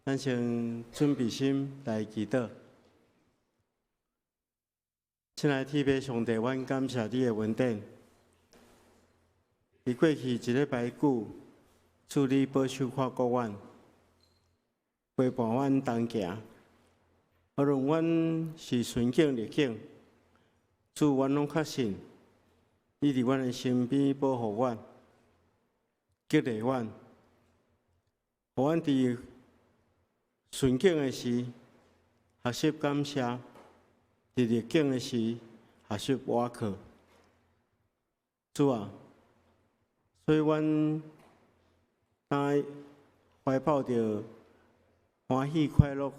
咱先准备心来祈祷。亲爱的天父上帝，阮感谢你的恩典。伫过去一礼拜久，主你保守看顾阮，陪伴阮同行。无论阮是顺境逆境，主阮拢确信，你伫阮的身边保护阮、激励阮，互阮伫顺境的时学习感谢，伫逆境的时学习倚靠。主啊，所以阮当怀抱着欢喜快乐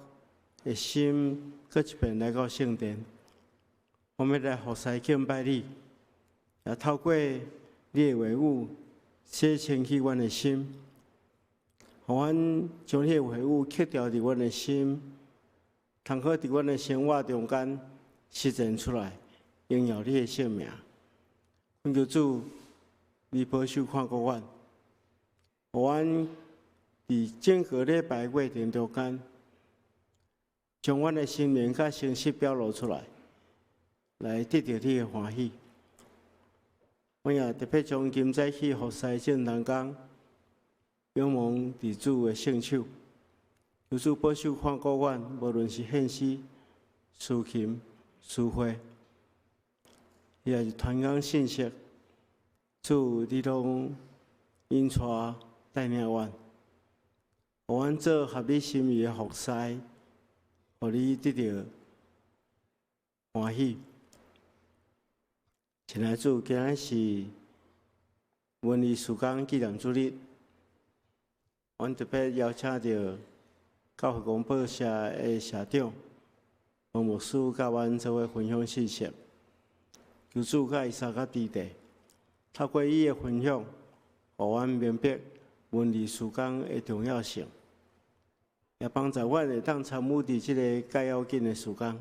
的心，搁一遍来到圣殿，我们来服侍敬拜你，也透过你的话语洗清去阮的心。互阮将迄个话语刻掉伫阮的心，通好伫阮的生活中间实践出来，荣耀你的圣名。恳求主，你保守看顾阮，互阮伫整个礼拜过程中间，将阮的心灵甲诚实表露出来，来得到你的欢喜。我也特别将今早起服侍正当工。仰望伫主的圣手，求主保守看顾阮，无论是献诗、抒琴、诗会，也是传讲信息，主你拢引带带领阮，互阮做合你心意的服侍，互你得到欢喜。亲爱的主，今仔是文理事工纪念主日。阮特别邀请到教会公报社的社长王牧师，甲阮做伙分享信息。求主甲伊三个弟弟，透过伊的分享，互阮明白文理事工的重要性，也帮助阮会当参与伫即个介要紧的事工。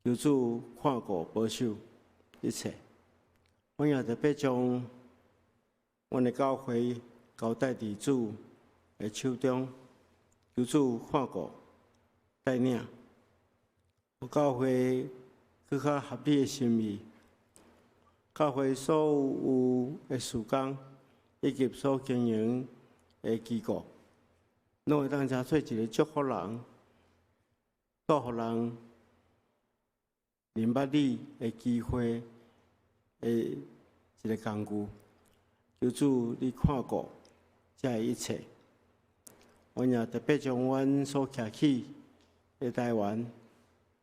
求主看顾保守一切。阮也特别将阮的教会交代伫主的手中，求主看顾带领，有教会更较合理的心意，教会所有的事工以及所经营的机构，拢会当成做一个祝福人、祝福人明白你的机会的一个工具。求主你看顾这一切，阮也特别将阮所徛起的台湾，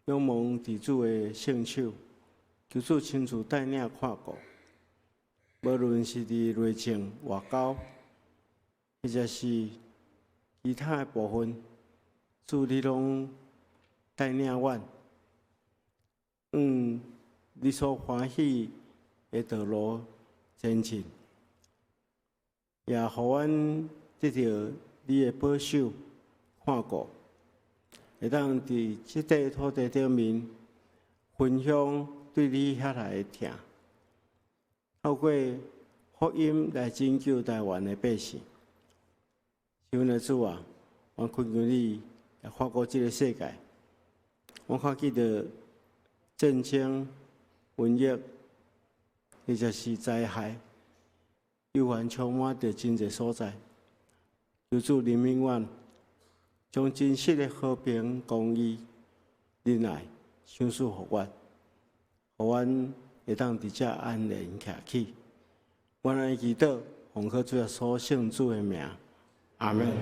仰望伫主的圣手，求主亲自带领看顾，无论是伫内政、外交，或者是其他的部分，主你拢带领阮，你所欢喜的道路前进。也互阮得到你的保守看顾，会当伫即块土地顶面分享对你遐来的疼，透过福音来拯救台湾的百姓。求你主啊，我恳求你来看顾即个世界。我看见着战争、瘟疫，或者是灾害。忧患充满着真侪所在，求主怜悯阮，将真实的和平、公义、仁爱赏赐互阮，互阮会当伫遮安然徛起。阮安尼祈祷，奉靠主耶稣圣主的名，阿门。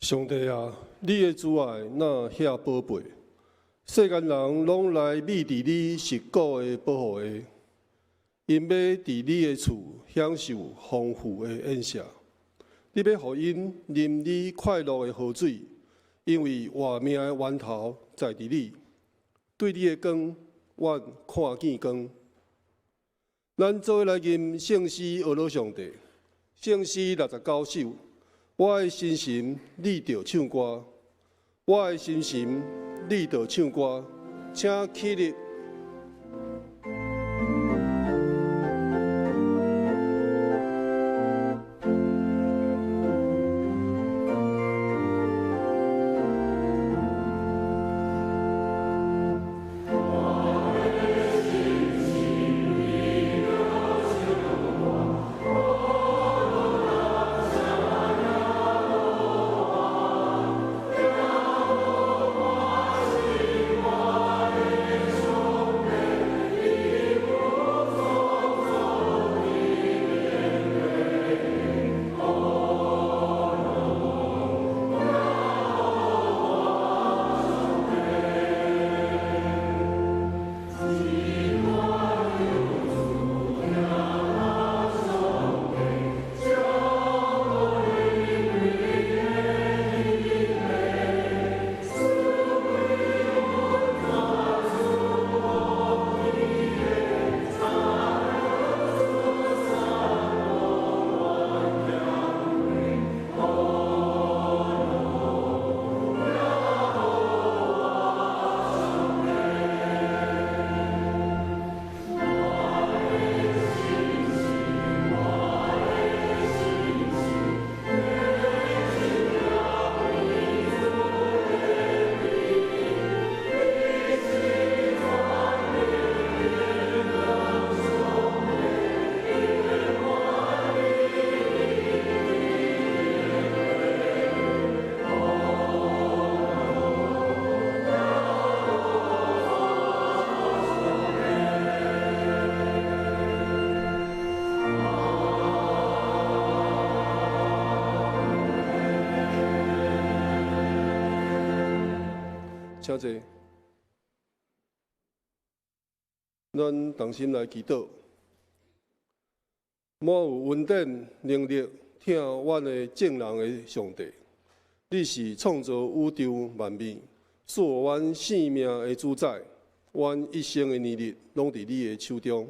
上帝啊，你的慈爱那遐宝贝，世间人拢来觅伫你实果的保护下，因要伫你的厝享受丰富的宴食。你要互因啉你快乐的河水，因为活命的源头在伫你。对你的光，阮看见光。咱做来吟圣诗俄罗上帝，圣诗69首。我的心神，你着唱歌；我的心神，你着唱歌。请起立。请坐，咱同心来祈祷。满有恩典能力疼阮的正人的上帝，你是创造宇宙万物、赐阮性命的主宰。阮一生的年日拢伫你的手中。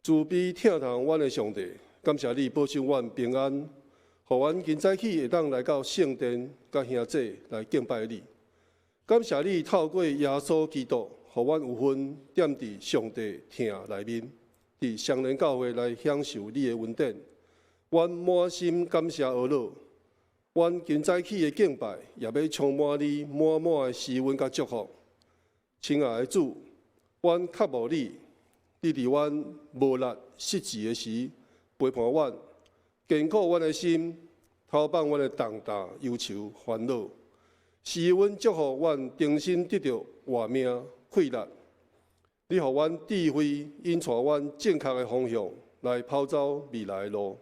慈悲疼痛阮的上帝，感谢你保守阮平安，互阮今早起会当来到圣殿，甲兄姐来敬拜你。感谢你透过耶稣基督，互阮有份踮伫上帝疼内面，伫双连教会来享受你的恩典。阮满心感谢阿老，阮今早起的敬拜，也要充满你满满的施恩甲祝福。亲爱的主，阮渴慕你，你伫阮无力失志的时陪伴阮，坚固阮的心，投放阮的重担、忧愁、烦恼。是阮祝福阮重新得到活命快乐。你互阮智慧，引带阮正确的方向来跑走未来的路。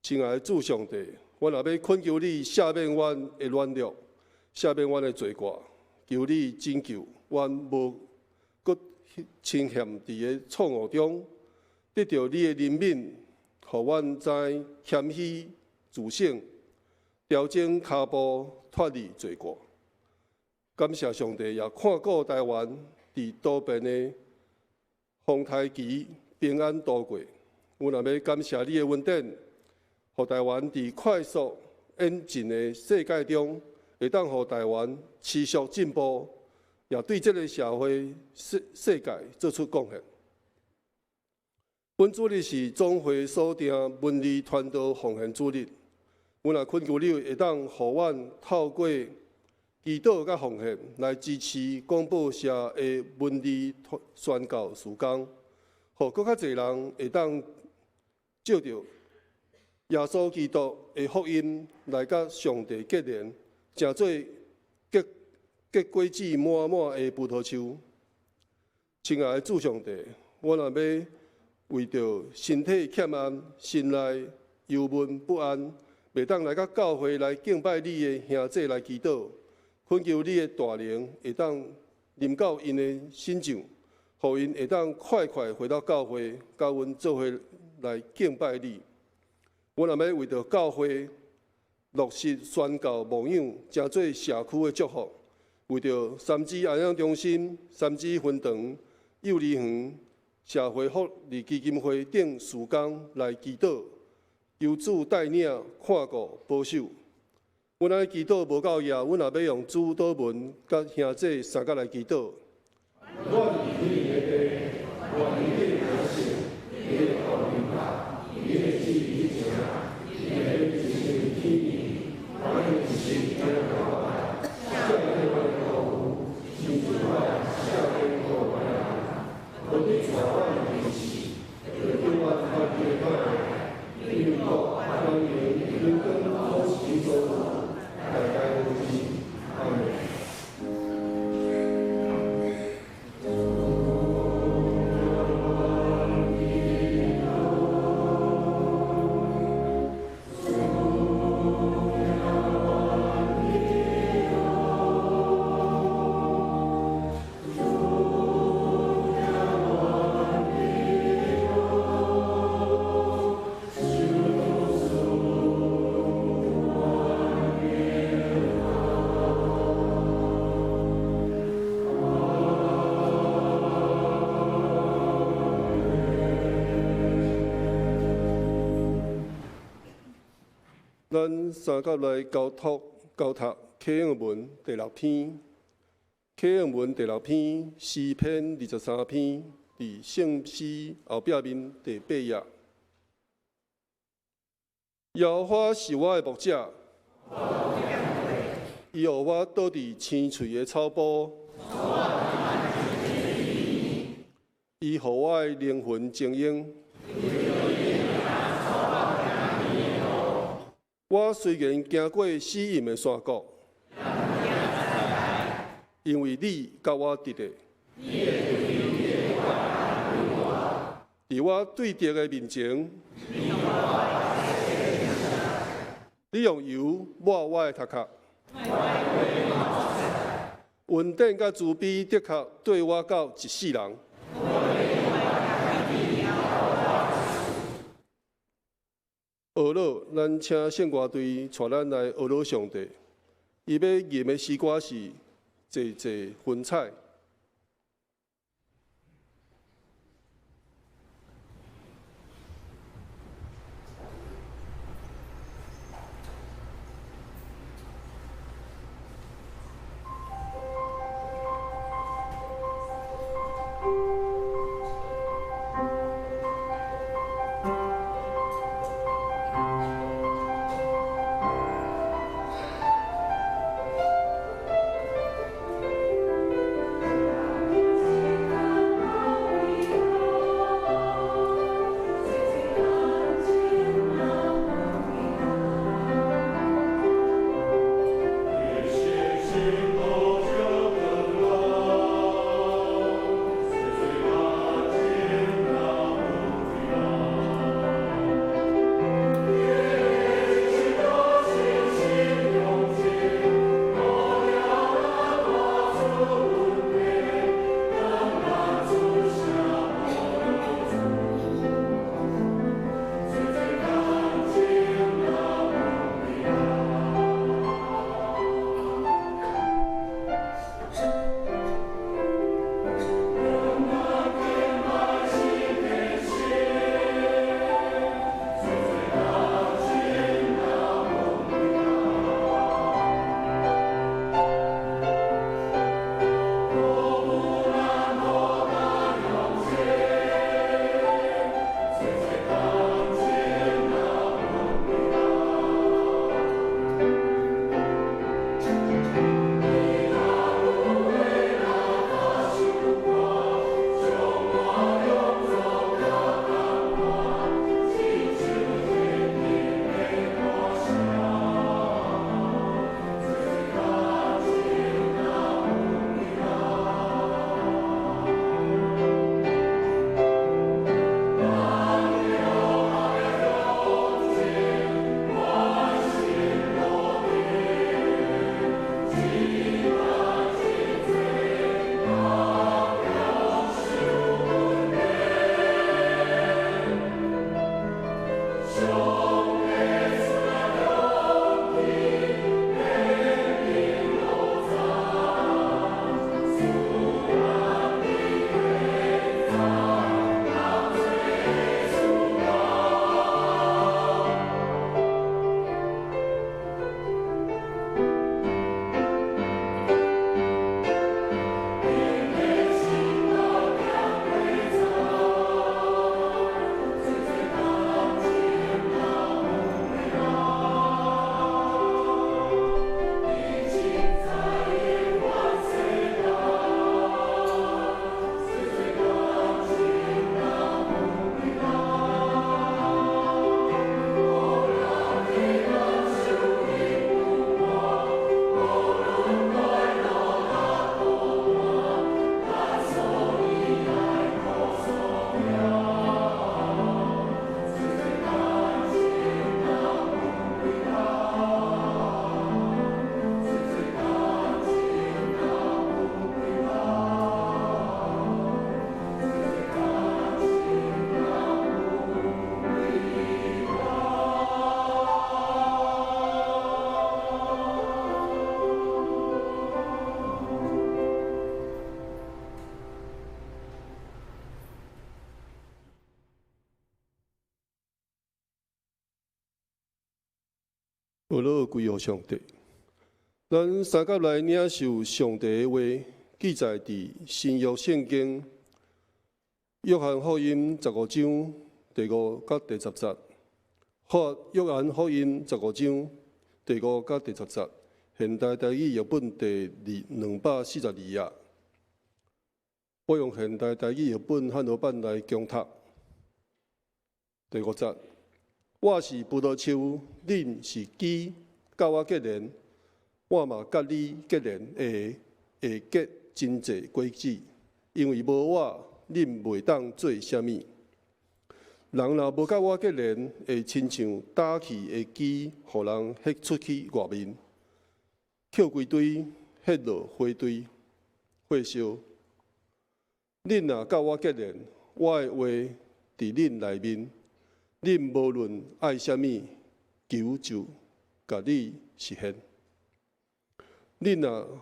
亲爱的主上帝，阮也要恳求你赦免阮的软弱，赦免阮的罪过，求你拯救阮无搁深陷伫个错误中，得到你的怜悯，互阮知谦虚自省，调整脚步。脱离罪过，感谢上帝，也看顾台湾伫多变的风台期平安度过。阮也要感谢你的恩典，互台湾伫快速演进的世界中，会当互台湾持续进步，也对这个社会世界做出贡献。本主日是总会所定文理传道奉献主日。阮也恳求你会当互阮透过祈祷甲奉献来支持广播社的文理宣教事工，互更较侪人会当照着耶稣基督的福音来甲上帝结连，成做结果子满满的葡萄树。亲爱的主上帝，阮也要为着身体欠安、心内忧闷不安。袂当来到教会来敬拜你的兄弟来祈祷，恳求你的大灵会当临到因的心上，互因会当快快回到教会，甲阮做伙来敬拜你。阮也要为着教会落实宣教牧养，成做社区的祝福。为着三支安养中心、三支分堂、幼儿园、社会福利基金会等事工来祈祷，求主带领、看顾、保守。阮爱祈祷无够夜，阮也要用主祷文甲兄弟三甲来祈祷。咱三甲来交读启应文第6篇，启应文第6篇诗篇23篇，伫圣诗后壁面第8页。耶和华是我的牧者，伊互我倒伫青翠的草坡，伊互我的灵魂静养。我虽然行过死荫的山谷，因为你甲我伫咧，伫我对敌的面前，你用油抹我的头壳，恩典甲慈悲的确对我到一世人。学老，咱请圣歌队带咱来学老上帝。伊要吟的诗歌是《济济云彩》。无落归予上帝。咱三甲来领受上帝的话，记载伫新约圣经约翰福音15章第5甲第10节，约翰福音15章第5甲第10节，现代台语译本第242页。我用现代台语译本汉语版来共读。第5节，我是葡萄树，恁是枝，甲我结连，我嘛甲你结连会结真济果子，因为无我，恁袂当做啥物。人若无甲我结连，会亲像打去的枝，互人迄出去外面，捡规堆，迄落火堆，火烧。恁若甲我结连，我的话伫恁内面，恁无论爱啥物，求就甲你实现。恁若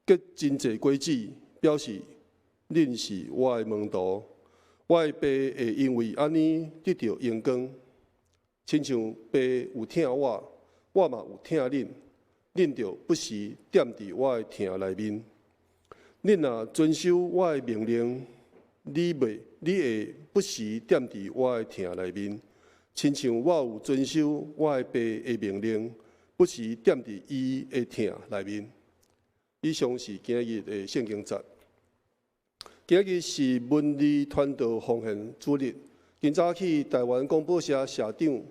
结真济果子，表示恁是我的门徒。我的爸会因为安尼得到荣光，亲像爸有疼我，我嘛有疼恁，恁就不时踮伫我的疼内面。恁若遵守我的命令，你会不时踮伫我的疼内面，亲像我有遵守我的爸的命令，不时踮伫伊的疼内面。以上是今日的圣经节。今日是文理传道奉献主日。今早起，台湾广播社社长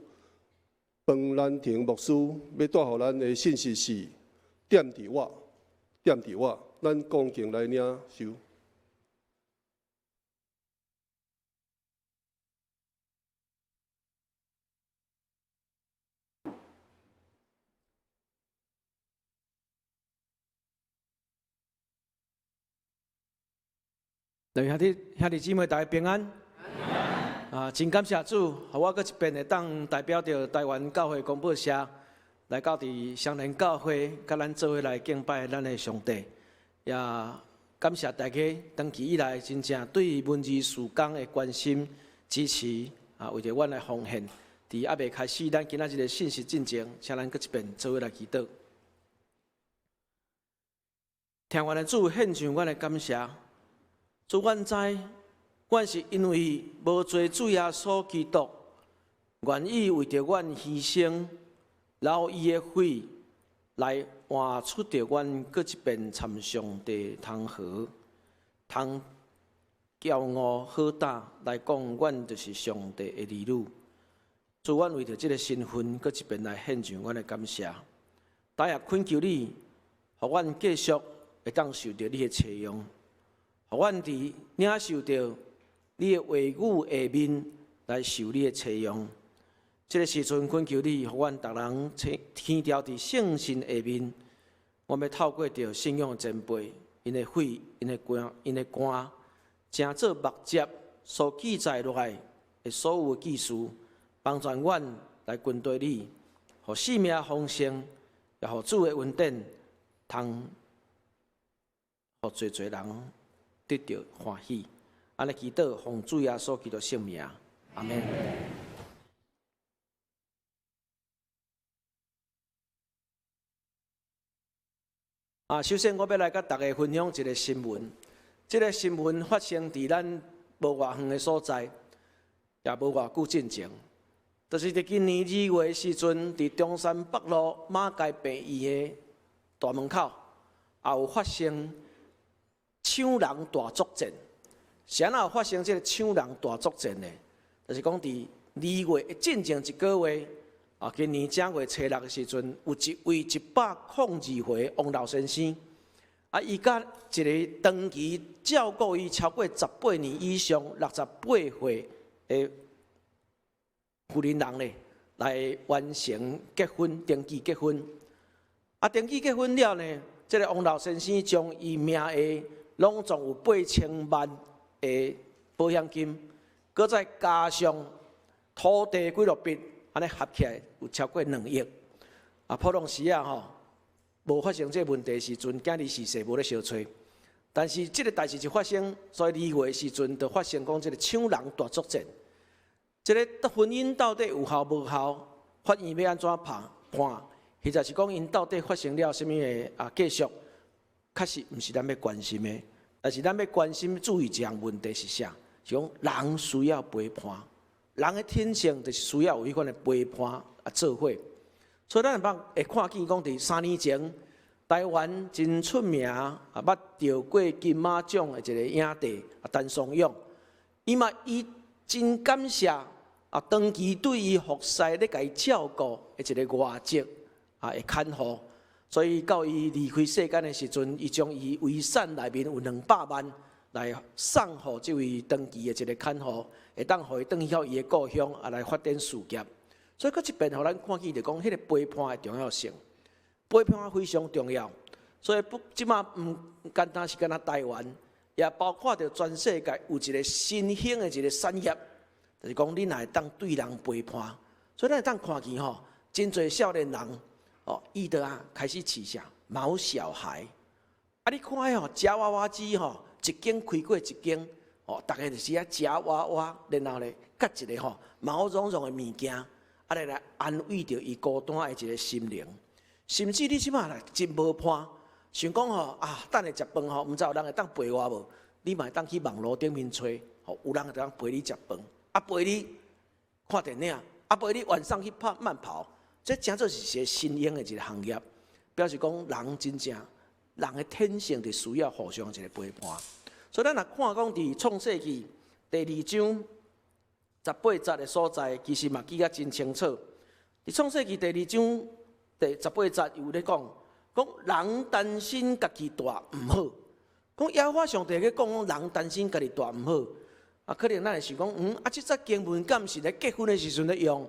彭兰亭牧师要带予咱的信息是：踮伫我，踮伫我。咱恭敬来领受。兄弟姊妹，大家平安。真感谢主，互我搁一遍会当代表着台湾教会广播社来到伫双连教会，甲咱做伙来敬拜咱的上帝。也感谢大家长期以来真正对文字事工的关心、支持。为着阮来奉献，伫还未开始咱今仔日的信息进前，请咱搁一遍做伙来祈祷。听阮的主献上阮的感谢。主，阮知，阮是因为无做主耶稣基督，愿意为着阮牺牲，流伊的血，来换出着阮搁一遍参上帝通和，通骄傲好大来讲，阮就是上帝的儿女。主，阮为着这个身份，搁一遍来献上阮的感谢。但也恳求你，互阮继续会当受到你的采用。互阮伫领受到你的话语下面来受你的采用，这个时阵恳求你，互阮逐人天调伫圣心下面，我们透过着信仰的前辈，因的血、因的肝，正做目接所记载落来的所有的记事，帮助阮来跟对你，互生命丰盛，也互主的恩典，通互侪侪人得到欢喜，安尼祈祷，奉主耶稣基督圣名，阿门。首先我要来甲大家分享一个新闻。这个新闻发生伫咱无偌远的所在，也无偌久进前，就是伫今年2月时阵，伫中山北路马街病院的大门口，也有发生抢人大作战。谁有发生这个抢人大作战呢？就是讲伫2月进前1个月，今年正月初6的时阵，有一位102岁王老先生，伊甲一个长期照顾伊超过18年以上68岁的妇人人来完成结婚登记结婚。登记结婚了呢，这个王老先生将伊名下拢总有8000万的保险金，搁再加上土地几落笔，安尼合起来有超过2亿。普通时无发生这个问题时阵，囝儿逝世无咧相催。但是这个代志就发生，所以2月时阵就发生讲这个抢人大作战。这个婚姻到底有效无效？法院要安怎判？或者是讲因到底发生了什么的继续，确实毋是咱要关心的，但是咱要关心注意一项问题是啥？是讲人需要陪伴，人的天性就是需要有迄款的陪伴做伙。所以咱会看见讲，伫3年前，台湾真出名捌着过金马奖的一个影帝陈松勇，伊真感谢长期对伊服侍咧，甲伊照顾的一个外籍的看护。所以到伊离开世间的时阵，伊将伊遗产内面有200万来送予这位长期的一个看护，会当互伊转去伊的故乡来发展事业。所以，搁一遍互咱看见，就讲迄个陪伴的重要性，陪伴非常重要。所以即马毋单单是干那台湾，也包括着全世界有一个新兴的一个产业，就是讲你若会当对人陪伴。所以咱会当看见吼，真侪少年人。伊就开始饲啥毛小孩，你看吼，夹娃娃机吼，一间开过一间，大家就是夹娃娃，然后咧，夹一个毛茸茸的物件，来安慰着伊孤单的一个心灵。甚至你即马来真无伴，想讲等下食饭毋知有人会当陪我无？你嘛会当去网络顶面找，有人会当陪你食饭，陪你看电影，陪你晚上去慢跑。这真做是一个新兴的一个行业，表示讲人真正人的天性就需要互相一个陪伴。所以咱若看讲伫创世纪第2章18节的所在，其实嘛记甲真清楚。伫创世纪第2章第18节有咧讲人担心家己大毋好，讲耶和华上帝咧讲人担心家己大毋好，可能咱会想讲，这则经文敢是咧结婚的时阵咧用？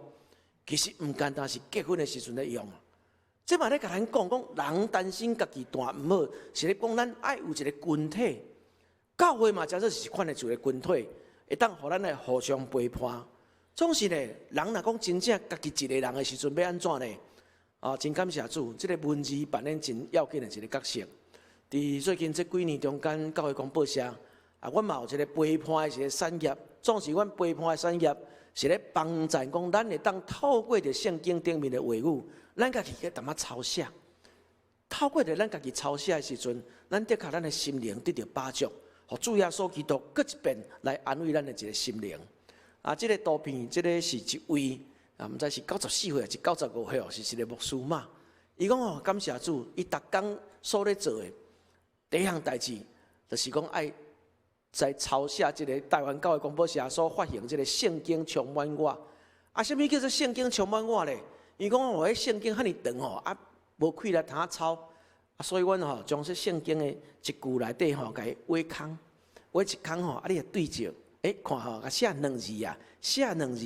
其实毋单单是结婚的时阵咧用，即嘛咧甲咱讲人担心家己大毋好，是咧讲咱爱有一个群体，教会嘛，假设是款的一个群体，会当互咱来互相陪伴。总是咧，人若讲真正家己一个人的时阵，要安怎呢？真感谢主，这个文字扮演真要紧的一个角色。伫最近这几年中间，教会广播社阮嘛有一个陪伴的一个产业，总是阮陪伴的产业。是咧帮助讲，咱会当透过着圣经顶面的话语，咱家己去淡仔抄写。透过着咱家己抄写的时阵，咱的确咱的心灵得到帮助，互主耶稣基督搁一遍来安慰咱的一个心灵。这个图片，这个是一位毋知是94岁还是95岁是一个牧师嘛。伊讲感谢主，伊逐工所咧做的第一项代志，就是讲爱。在抄写这个台湾教会广播社所发行这个圣经充满我，什么叫做圣经充满我咧？伊讲迄圣经遐尼长无开来通抄，所以阮将这圣经的一句内底甲伊画空，画一空你也对照，看写2字写2字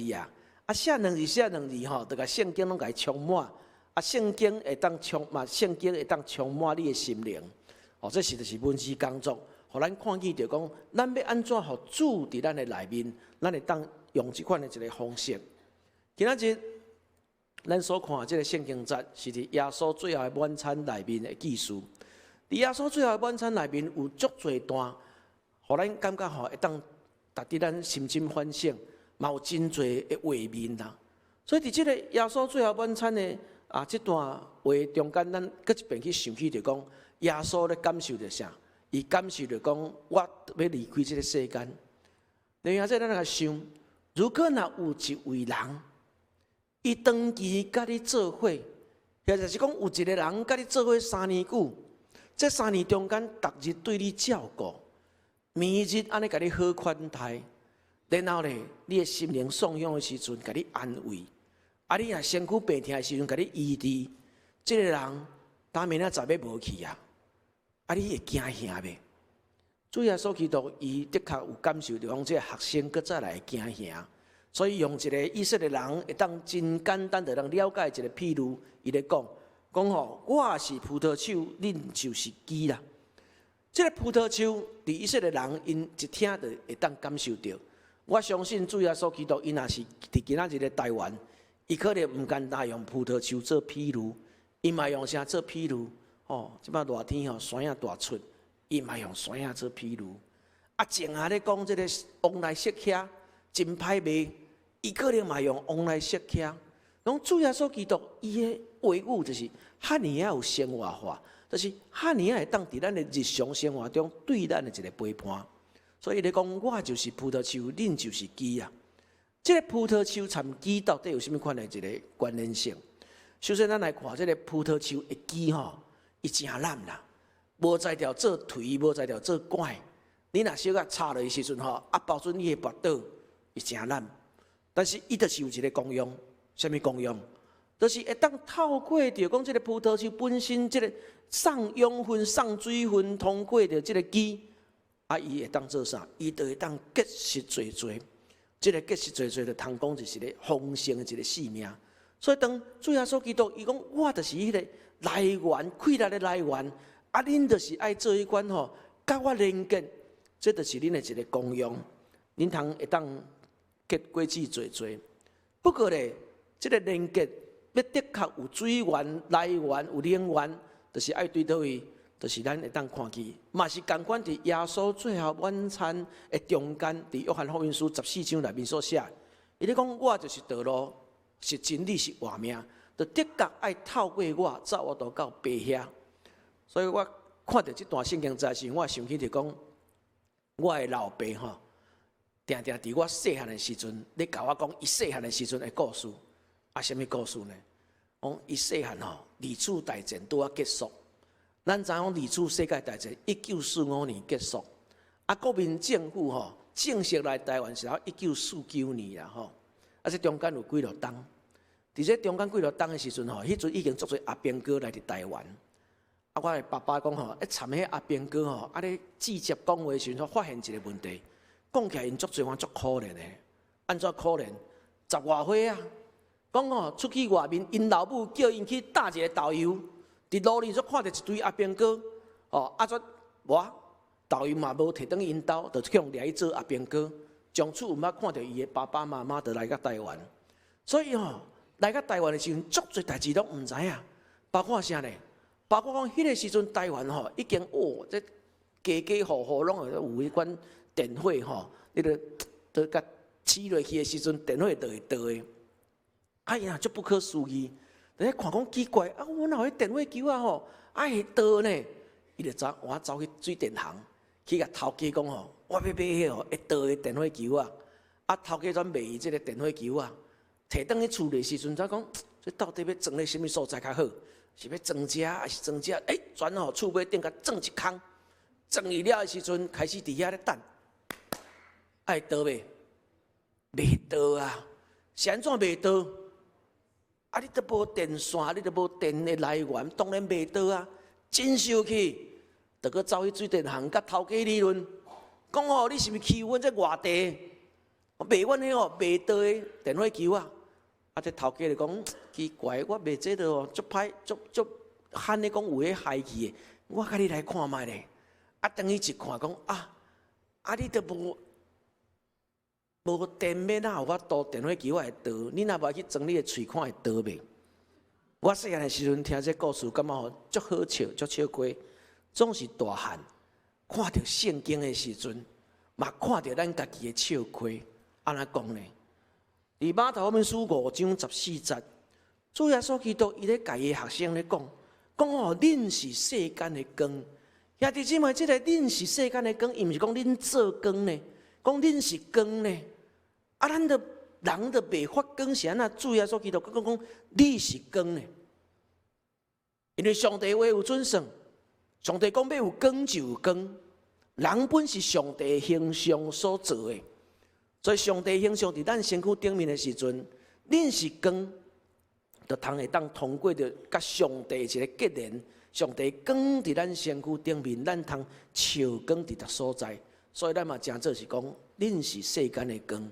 写2字就甲圣经拢甲伊充满，圣经会当充满，圣经会当充满你的心灵，这是就是文字工作。互咱看见着讲，咱要安怎互主伫咱的内面，咱会当用即款的一个方式。今仔日咱所看即个圣经节，是伫耶稣最后的晚餐内面的记述。伫耶稣最后的晚餐内面有足侪段，互咱感觉会当达伫咱心中反省，嘛有真侪的画面啦。所以伫即个耶稣最后晚餐的这段话中间，咱搁一遍去想起着讲，耶稣咧感受着啥？伊感受着讲，我要离开这个世间。然后再咱来想，如果若有一位人，伊长期甲你做伙，或者是讲有一个人甲你做伙3年久，这3年中间，逐日对你照顾，每日安尼甲你好款待，然后咧，你的心灵丧养的时阵，甲你安慰，你若身躯病痛的时阵，甲你医治，这个人，当明仔载要无去你会惊吓袂？主耶稣基督，伊的确有感受到讲，这个学生搁再来惊吓，所以用一个以色列人会当真简单的人了解一个譬如，伊咧讲我是葡萄树，恁就是枝啦。这个葡萄树，伫以色列人因一听就会当感受到。我相信主耶稣基督，伊若是伫今仔日的台湾，伊可能毋简单用葡萄树做譬如，伊嘛用啥做譬如？即摆热天山影大出，伊嘛用山影做譬如。静咧讲即个往来色客真歹卖，伊可能嘛用往来色客。讲主耶稣基督伊的话语就是哈尼亚有生活化，就是哈尼亚会当伫咱的日常生活中对咱的一个陪伴。所以伊咧讲，我就是葡萄树，恁就是枝啊。这个葡萄树参枝到底有啥物款的一个关联性？首先，咱来看这个葡萄树的枝吼，伊真烂啦，无才调做颓，无才调做拐。你若小可插落去时阵吼，保准你会跋倒，伊真烂。但是伊就是有一个功用，啥物功用？就是会当透过着讲这个葡萄树本身，这个送养分、送水分，通过着这个枝，伊会当做啥？伊就会当结实侪侪。这个结实侪侪，就通讲就是一个丰盛的一个生命。所以当主耶稣基督伊讲，我就是迄个来源，气力的来源。恁就是爱做迄款吼，甲我连结，这就是恁的一个功用。恁通会当结果子侪侪。不过咧，这个连结要的确有水源来源，有能源，就是爱对倒位。就是咱会当看见，嘛是共款伫耶稣最后晚餐的中间，伫约翰福音书14章内面所写，伊咧讲我就是道路，是真理，是活命，就的确爱透过我走我到爸遐。所以我看到这段圣经在时，我想起就讲，我的老爸吼，定定伫我细汉的时阵，咧甲我讲伊细汉的时阵的故事。什么故事呢？讲伊细汉吼，二次大战拄啊结束。咱知影二次世界大战1945年结束，国民政府吼正式来台湾是到1949年啦吼，这中间有几落冬，伫这中间几落冬的时阵吼，迄阵已经足侪阿兵哥来伫台湾，我的爸爸讲吼，参迄阿兵哥吼，咧直接讲话时阵，发现一个问题，讲起来因足侪足可怜的，安怎可怜？10外岁啊，讲吼出去外面，因老母叫因去搭一个导游。伫路里就看到一堆阿兵哥，我导游嘛无摕转因兜，就向掠去做阿兵哥。从此有捌看到伊的爸爸妈妈就来到台湾，所以来到台湾的时阵，足侪代志拢毋知影，包括啥呢？包括讲迄个时阵台湾已经这家家户户拢有迄款电火你都甲起落去的时阵，电火就会倒的。哎呀，足不可思议！你看讲奇怪，我哪有电火球会倒呢？伊就我走去水电行，去甲头家讲我要买迄会倒的电火球头家专卖伊即个电火球摕倒去厝里时阵，才讲这到底要装咧什么所在较好？是要装遮还是装遮？转厝尾顶甲装一空，装伊了的时阵，开始伫遐咧等，会倒袂？袂倒啊！是安怎袂倒？你都无电线，你都无电的来源，当然袂倒啊！真生气，就搁走去水电行，甲头家理论，讲你是毋是欺负阮这外地？卖阮迄卖倒的电火球这头家就讲奇怪，我卖这个足歹，足罕咧讲有迄害气的，我甲你来看卖咧。等于一看讲你都无电要哪有法度电火球会倒？你若无去装你的喙看会倒袂？我细汉的时阵听这故事，感觉足好笑，足笑亏。总是大汉看到圣经的时阵，嘛看到咱家己的笑亏。安怎讲呢？伫马太福音书5章14节，主耶稣基督伊咧甲伊的学生咧讲，恁是世间的光。兄弟姊妹，这个恁是世间的光，伊毋是讲恁做光呢？讲恁是光呢，咱的人的袂发光是安那？主耶稣基督讲你是光呢，因为上帝话有准绳，上帝讲要有光就有光，人本是上帝的形象所做的，所以上帝形象伫咱身躯顶面的时阵，恁是光，就会当通过着甲上帝一个结连，上帝光伫咱身躯顶面，咱通照光伫逐所在。所以咱嘛真做是讲，恁是世间的光。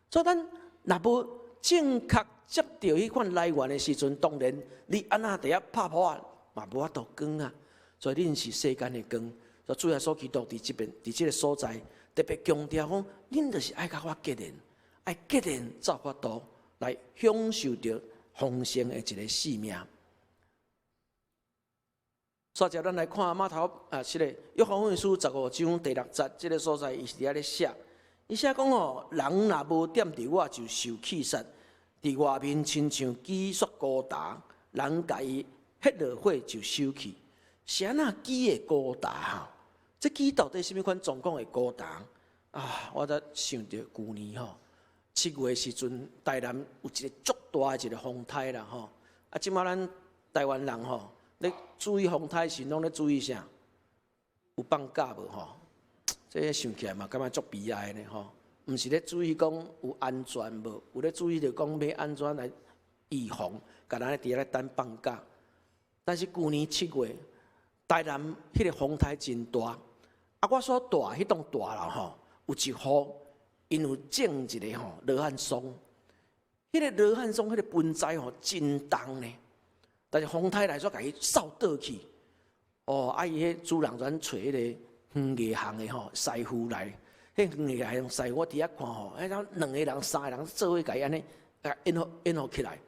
所以咱若无正确接到迄款来源的时阵，当然你安那伫遐拍破嘛无法度光啊。所以恁是世间的光。所以主耶稣基督伫这边伫这个所在，特别强调讲，恁就是爱甲我结连，爱结连造法度来享受着丰盛的一个生命。所以，咱来看马头个约翰福音书15章第6节，这个所在伊是伫遐咧写，伊写讲人若无踮伫我就受气杀，伫外面亲像鸡雪高达，人家伊迄落火就收去。是安那鸡会高达吼？这鸡到底什么款状况会高达？啊，我才想着旧年吼，7月时阵，台南有一个足大的一个风台啦吼。啊，即马咱台湾人吼，咧注意风台时，拢咧注意啥？有放假无吼？这想起来嘛，感觉足悲哀呢吼。毋是咧注意讲有安全无，有咧注意着讲要安怎来预防，甲咱咧伫咧等放假。但是旧年7月，台南迄个风台真大，啊，我所住迄栋大楼吼，有一户因有种一个吼罗汉松，迄个罗汉松迄个盆栽吼真重呢，但是风台来说，甲伊扫倒去，哦，啊伊迄主人专找迄个园艺行的吼师傅来，迄园艺行师傅我伫遐看吼，迄两个人、3个人做伙甲伊安尼演好起来，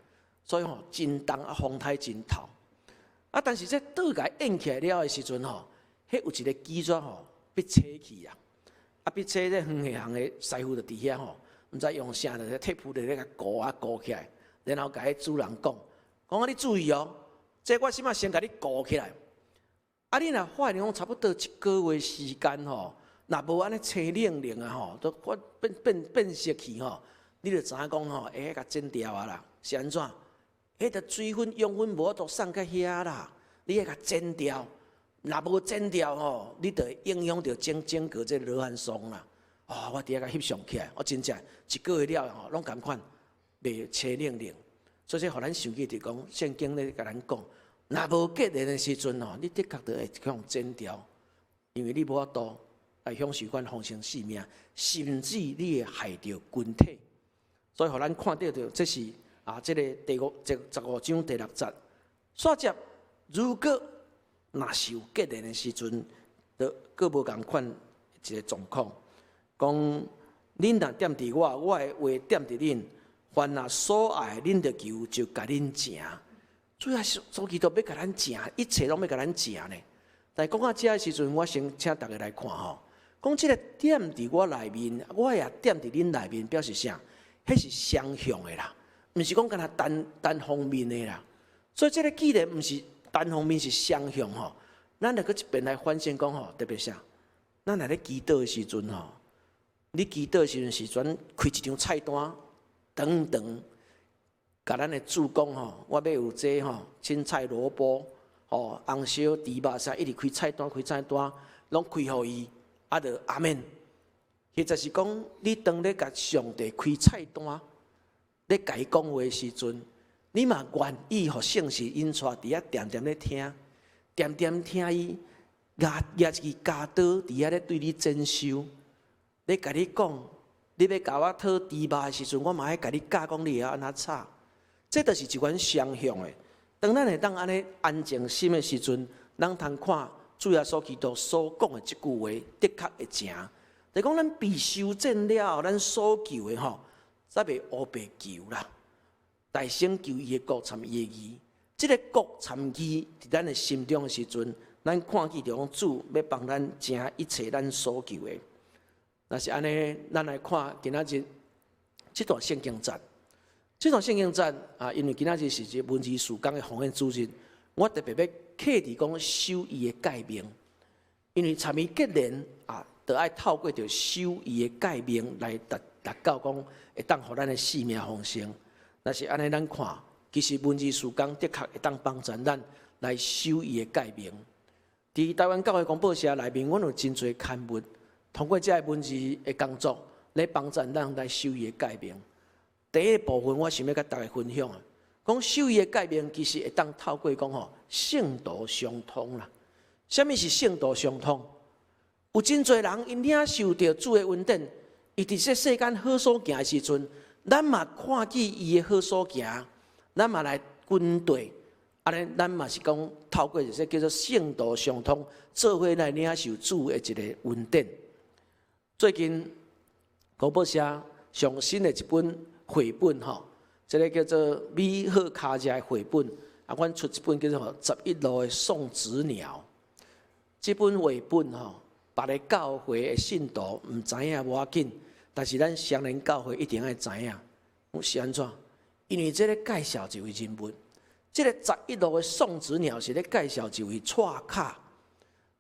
所以吼真重啊，风台真透。啊！但是这倒甲演起来了的时阵吼，迄有一个机转吼被扯去啊！啊，被扯这园艺行的师傅就伫遐吼，毋知用啥的铁铺咧甲箍啊箍起来，然后甲迄主人讲啊，你注意哦，这我即马先甲你箍起来。啊，你若发现讲差不多1个月时间吼，若无安尼青冷冷啊吼，都变色去吼，你就知影讲吼，会甲剪掉啊啦，是安怎？迄个水分、养分无法度送到遐啦，你要甲剪掉。若无剪掉吼，你就会影响到整个这罗汉松啦。哦，我伫遐甲翕相起来，我真正1个月了吼，拢共款，袂青冷冷。所以这互咱想起就讲，圣经咧甲咱讲，若无结连的时阵吼，你的确就会向剪掉，因为你无法度来享受款丰盛生命，甚至你会害着群体。所以互咱看到着这是。这个15章第6节，煞接如果若是有结连的时阵，就各无共款一个状况。讲恁若踮伫我，我的话踮伫恁，凡若所爱恁着求，就甲恁成。主要所基督要甲咱成，一切拢要甲咱成呢。但讲到这的时阵，我先请大家来看吼，讲这个踮伫我内面，我也踮伫恁内面，表示啥？迄是双向的啦。毋是讲干那单方面的啦，所以这个既然毋是单方面，是双向吼，咱来搁一边来反省讲吼，特别啥？咱来咧祈祷的时阵吼，你祈祷的时阵是转开一张菜单，长，甲咱的主讲吼，我要有这吼青菜、萝卜、吼红烧、猪肉啥，一直开菜单，拢开互伊，啊就阿免。或者是讲你当咧甲上帝开菜单。咧甲伊讲话的时阵，你嘛愿意互圣事引出伫遐点点咧听，点点听伊压一支家刀伫遐咧对你征收，咧甲你讲，你要甲我讨猪肉的时阵，我嘛爱甲你教讲你会安怎炒，这就是一款双向的。当咱会当安尼安静心的时阵，咱通看主耶稣基督所讲的即句话，的确会成。就讲咱被修正了后，咱所求的吼。才袂乌白求啦，大声求伊的国参伊的义，即个国参义伫咱的心中的时阵，咱看见着讲主要帮咱成一切咱所求的。若是安尼，咱来看今仔日这段圣经节，这段圣经节啊，因为今仔日是一个文字事工的奉献主日，我特别要刻伫讲修义的诫命，因为参与结连啊，就爱透过着修义的诫命来达到讲。会当互咱的生命丰盛，若是安尼，咱看，其实文字事工的确会当帮助咱来修伊的诫命。伫台湾教会广播社内面，阮有真侪刊物，通过这文字的工作，来帮助咱来修伊的诫命。第一部分，我想要甲大家分享啊，讲修义的诫命，其实会当透过讲吼，圣道相通啦。什么是圣道相通？有真侪人因领受到主的恩典。伊伫这世间好所行的时阵，咱嘛看见伊的好所行，咱嘛来跟对，安尼咱嘛是讲透过这叫做圣道相通，做伙来领受主的一个恩典。最近广播社上新的一本绘本吼，这个叫做美好卡家的绘本，啊，阮出一本叫做《11路的送子鸟》。这本绘本吼。别个教会的信徒毋知影无要紧，但是咱双连教会一定要知影，是安怎？因为这个介绍一位人物，这个11路的送子鸟是咧介绍一位蔡卡。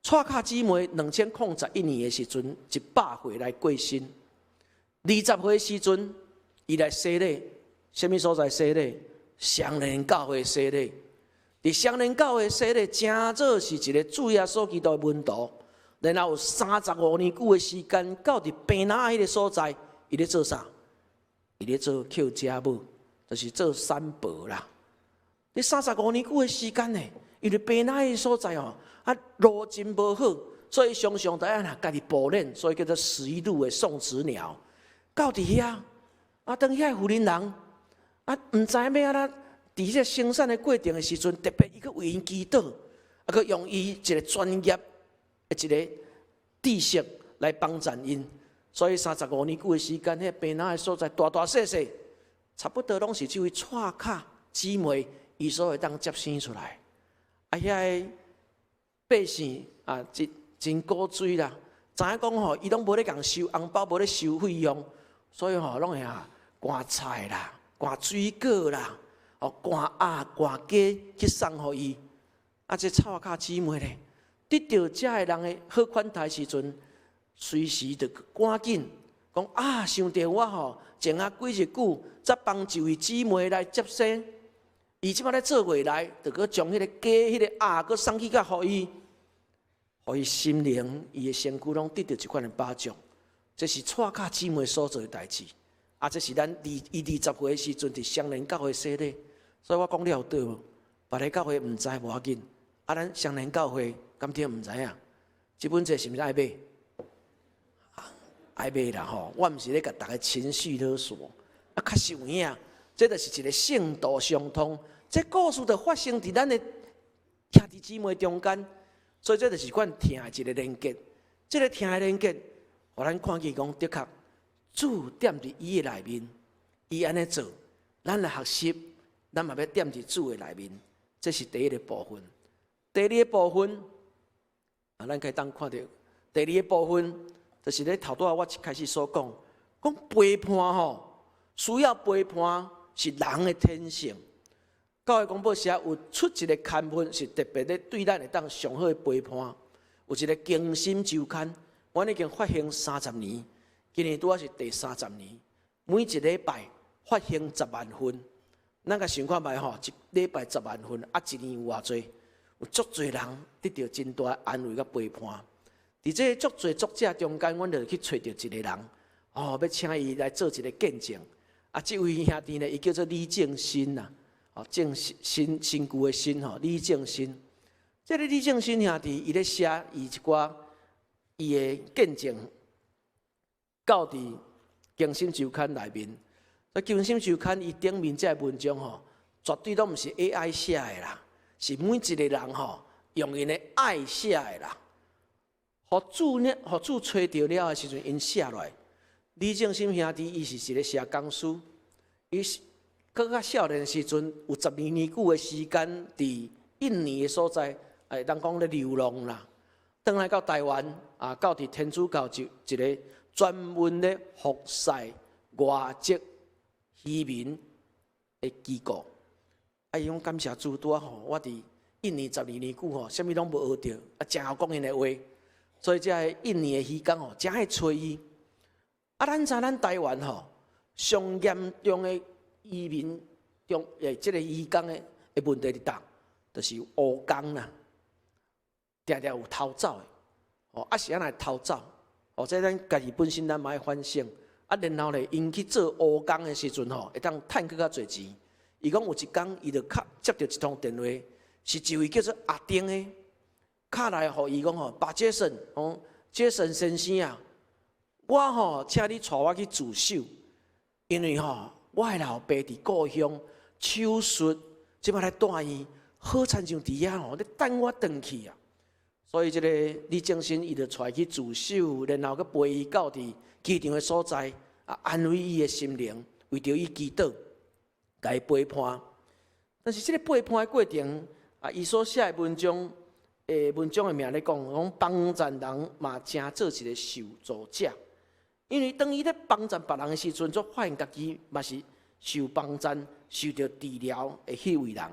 蔡卡姊妹2011年的时阵，100岁来过身，20岁的时阵，伊来洗礼，什么所在洗礼？双连教会洗礼。伫双连教会洗礼，正做是一个主耶稣基督的门徒。然后有35年久的时间，到伫病哪迄个所在，伊咧做啥？伊咧做捡家母，就是做三伯啦。你35年久的时间呢，因为病哪迄个所在哦，路真无好，所以常常在啊家己捕练，所以叫做11路的送子鸟。到伫遐，当遐妇人人毋知影要安怎，伫这生产的过程的时阵，特别伊去为因祈祷，佫用伊一个专业的一个知识来帮助因。所以35年久的时间，迄病人的所在大大细细，差不多拢是这位蔡卡姊妹伊所会当接生出来。遐百姓真古锥啦，知影讲伊拢无咧共收红包，无咧收费用，所以拢会赶菜啦、赶水果啦、赶鸭、赶鸡去送互伊。这蔡卡姊妹咧，得到遮个人的好款待时阵，随时就赶紧讲想着我前几日久，才帮一位姊妹来接生。伊即摆咧做回来，就搁将迄个鸡、迄个鸭，搁送去甲互伊，互伊心灵、伊的身躯拢得到一款的保障。这是蔡卡姊妹所做的代志。这是咱20岁的时阵伫双连教会洗礼。所以我讲了对无？别个教会毋知无要紧，咱双连教会敢定毋知影？这本册是毋是爱买？爱买啦吼！我毋是咧甲大家情绪勒索，确实有影。这就是一个圣道相通。这故事就发生伫咱的兄弟姊妹中间，所以这就是款听的一个连结。这个听的连结，互咱看见讲，的确主点伫伊的内面，伊安尼做，咱来学习，咱嘛要点伫主的内面。这是第一个部分。第二个部分，咱可以当看到第二个部分，就是咧头拄我一开始所讲陪伴需要陪伴是人的天性。教会公报社有出一个刊物，是特别咧对咱会当上好的陪伴。有一个惊心周刊，阮已经发行30年，今年拄好是第30年。每一礼拜发行10万份，咱甲想看觅一礼拜10万份，一年有偌济？有足侪人得到真大安慰甲陪伴。伫这足侪作者中间，阮就去找到一个人，要请伊来做一个见证。这位兄弟呢，伊叫做李正新呐。正新新旧的新李正新，这个李正新兄弟，伊咧写伊一寡伊的见证，到伫《经心周刊》内面。《经心周刊》伊顶面这文章绝对都毋是 AI 写的啦，是每一个人用因的爱写的啦。互主找到了的时阵，因写落来。李正新兄弟，伊是一个社工师，伊是。搁较少年时阵，有12年久的时间，伫印尼的所在，当讲咧流浪啦。转来到台湾，到伫天主教一个专门咧服侍外籍移民的机构。伊讲感谢主，我伫印尼12年久啥物拢无学着，真好讲因的话。所以这印尼的移工真爱找伊。咱知咱台湾上严重的。移民中，这个移工的问题伫倒，就是乌工啦，常常有偷走的，是安尼偷走，这咱家己本身咱嘛要反省，然后咧，因去做乌工的时阵会当趁更较侪钱。伊讲有一工，伊就接到一通电话，是一位叫做阿丁的，敲来互伊讲把杰森，杰森先生啊，我请你带我去自首，因为我的老爸伫故乡手术，即摆来带伊，好亲像伫遐咧等我回去啊。所以这个李正新伊就带去自首，然后佮陪伊到伫机场的所在，安慰伊的心灵，为着伊祈祷，甲伊陪伴。但是这个陪伴的过程，伊所写的文章的名咧讲帮助人嘛，真做一个受助者。因为当伊咧帮助别人的时阵，就发现家己嘛是受帮赞、受到治疗的迄位人。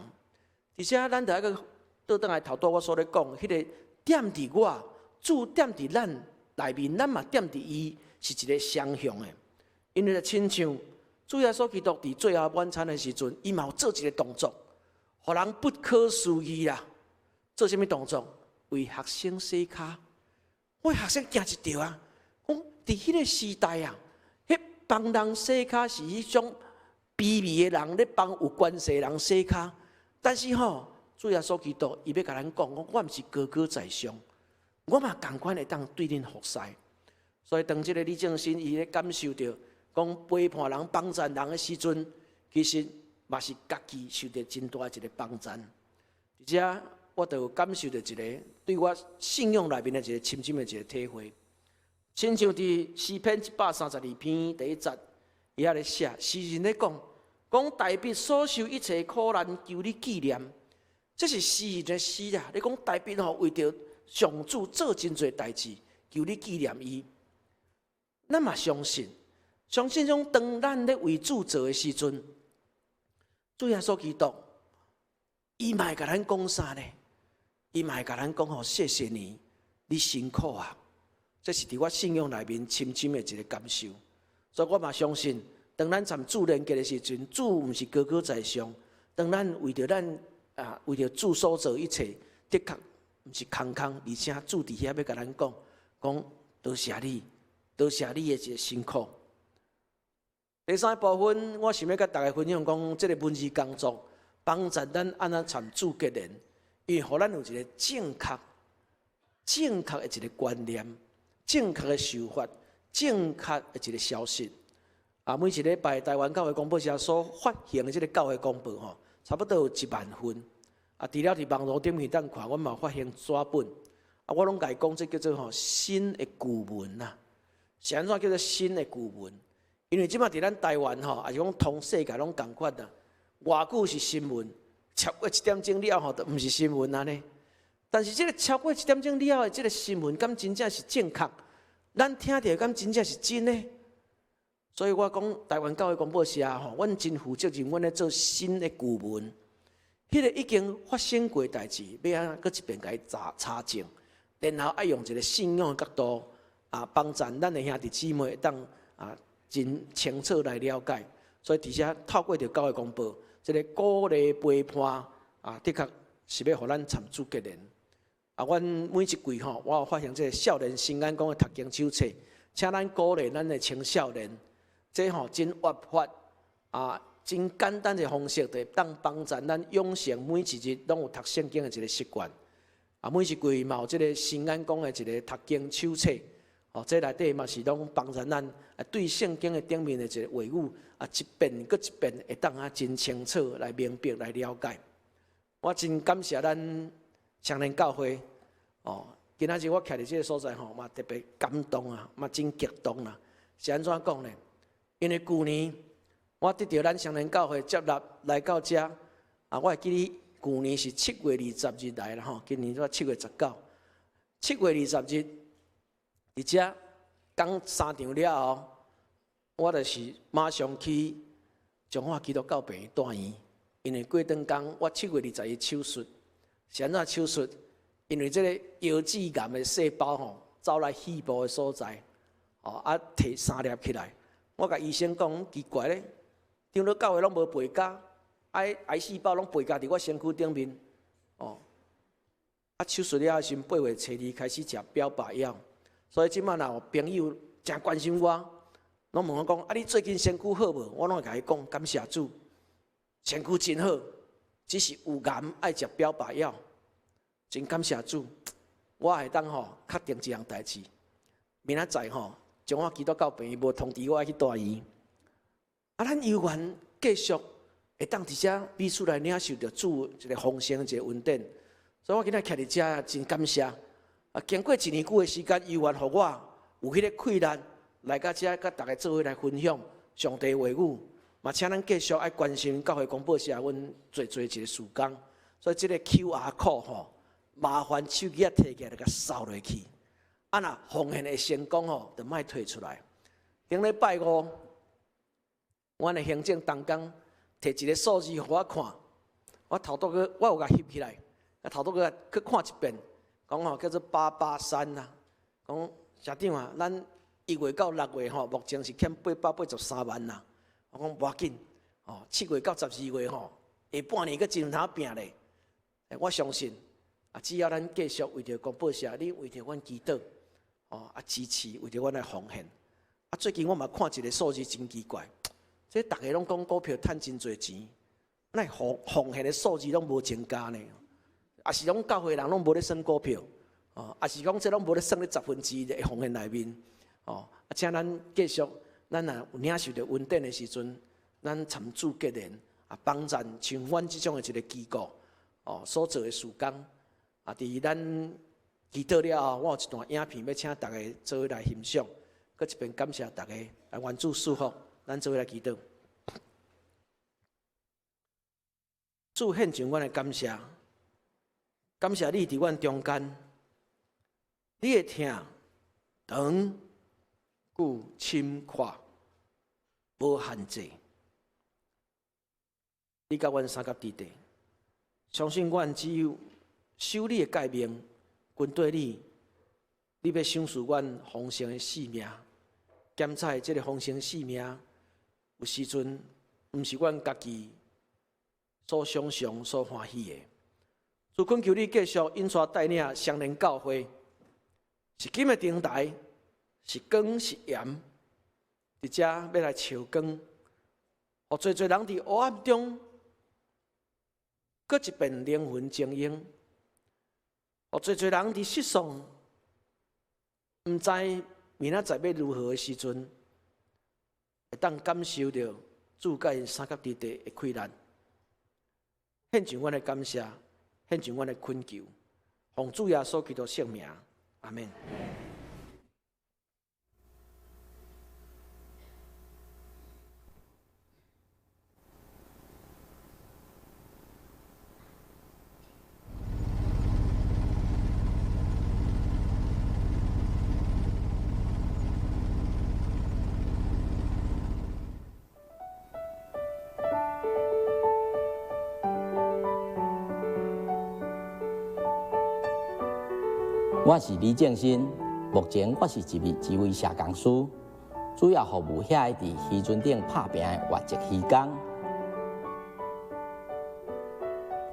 而且咱着个倒转来头拄我所咧讲，迄个点伫我，主点伫咱内面，咱嘛点伫伊，是一个双向的。因为亲像主耶稣基督伫最后晚餐的时阵，伊嘛有做一个动作，互人不可思议啦。做啥物动作？为学生洗骹。我学生惊一跳啊！讲伫迄个时代啊，迄帮人洗骹是迄种卑微的人咧帮有关系的人洗骹。但是主耶稣基督伊要甲咱讲，我毋是高高在上，我嘛共款会当对恁服侍。所以当即个李正新伊咧感受到讲陪伴人、帮赞人的时阵，其实嘛是家己受到真大一个帮赞。而且我就感受到一个对我信仰内面的一个深深的一个体会。亲像伫诗篇132篇第1节，伊遐咧写，诗人咧讲大卫所受一切苦难，求你纪念。这是诗人的诗啊！你讲大卫为着上主做真侪代志，求你纪念伊。咱嘛相信种当咱咧为主做的时阵，主耶稣基督，伊嘛会甲咱讲啥呢？伊嘛会甲咱讲谢谢你，你辛苦啊！这是伫我信仰内面深深的一个感受。所以我嘛相信，当咱参主连结的时阵，主毋是高高在上。当咱为着为着主所做一切，的确毋是空空，而且主伫遐要甲咱讲多谢你，多谢你的一个辛苦。第三部分，我想要甲大家分享讲，这个文字工作帮助咱安怎参主结连，因为互咱有一个正确的一个观念、正确的想法、正确的一个消息。每一礼拜台湾教会广播社所发行的这个教会广播差不多有1万份。除了伫网络顶面当看，我嘛发行纸本。我拢甲伊讲，这叫做新的古文呐。是安怎叫做新的古文？因为即马伫咱台湾也是讲通世界拢共款呐。偌久是新闻，超过1点钟了就毋是新闻安尼。但是这个超过1点钟了的这个新闻，敢真正是正确？咱听到敢真正是真的？所以我讲台湾教会广播社阮真负责任，阮咧做新的古文。迄个已经发生过代志，要安搁一遍甲伊查证，然后爱用一个信仰的角度帮助咱的兄弟姊妹当真清楚来了解。所以伫遮透过着教会广播，这个鼓励陪伴的确是要互咱参主结连。阮每一季我有发行这个少年新安宫的读经手册，请咱鼓励咱的青少年，这真活泼真简单的方式，就当帮助咱养成每一日拢有读圣经的一个习惯。每一季嘛有这个新安宫的一个读经手册，这内底嘛是拢帮助咱对圣经的顶面的一个话语一遍搁一遍会当真清楚来明白来了解。我真感谢咱双年教会今仔日我徛伫这个所在嘛特别感动嘛真激动是安怎讲呢？因为旧年我得到咱双年教会接纳来到遮我会记得旧年是7月20日来啦今年7月19，7月20日伫遮讲3场了后，我就是马上去中华基督教病院住院，因为过段工我7月20日手术，是安怎手术？因为这个腰子癌的细胞走来肺部的所在，摕3粒起来。我甲医生讲，奇怪咧，长老教会拢无背架，癌细胞拢背架伫我身躯顶面。手术了后，先8月初2开始食标靶药，所以即摆若有朋友真关心我，拢问我讲：你最近身躯好无？我拢会甲伊讲：感谢主，身躯真好，只是有癌爱食标靶药。真感谢主，我会当确定一样代志。明仔载中华基督教病院无通知我爱去住院，咱有缘继续会当伫遮彼此来领受着主一个丰盛一个恩典。所以我今仔徛伫遮真感谢。经过1年久的时间，有缘互我有迄个困难来到遮，甲大家做伙来分享上帝话语。嘛，请咱继续爱关心教会广播社，阮做一个事工。所以这个 QR code 麻烦手机摕起来，甲扫落去。若奉献的成功就莫退出来。顶礼拜5，阮的行政同工摕一个数字互我看，我头拄个我有甲翕起来，头拄个去看一遍，讲吼叫做883啦，讲社长啊，咱1月到6月吼，目前是欠883万啦。我讲无要紧，哦，7月到12月吼，下半年佫真通拼咧。我相信啊，只要咱继续为着公报社，你为着阮祈祷，哦啊支持，为着阮来奉献。啊，最近我嘛看一个数字真奇怪，这大家拢讲股票趁真侪钱，那奉献的数字拢无增加呢？啊是讲教会人拢无咧算股票，哦，啊是讲这拢无咧算咧1/10的奉献内面，哦，啊请咱继续，咱若有领受着稳定的时阵，咱参主结连啊，帮助像阮即种的一个机构，哦所做的事工，啊，伫咱祈祷了后，我有一段影片要请大家做伙来欣赏。搁一遍感谢大家来愿主祝福，咱做伙来祈祷。主献上阮的感谢，感谢你伫阮中间，你的疼、长、久、深、阔，无限制。你甲阮三甲伫地，相信阮只有守你的诫命，跟对你，你要赏赐阮丰盛的性命。检查即个丰盛性命，有时阵毋是阮家己所想象、所欢喜的。主恳求你继续引带带领相连教会，是金的灯台，是光是盐，伫遮要来照光，互侪人伫黑暗中，搁一遍灵魂精英，互侪人伫世上，毋知明仔载要如何的时阵，会当感受到主甲因三角地地的困难，献上阮的感谢，献上阮的恳求，奉主耶稣基督圣名，阿门。我是李正新，目前我是一位社工师，主要服务遐个伫渔船顶拍拼的外籍渔工。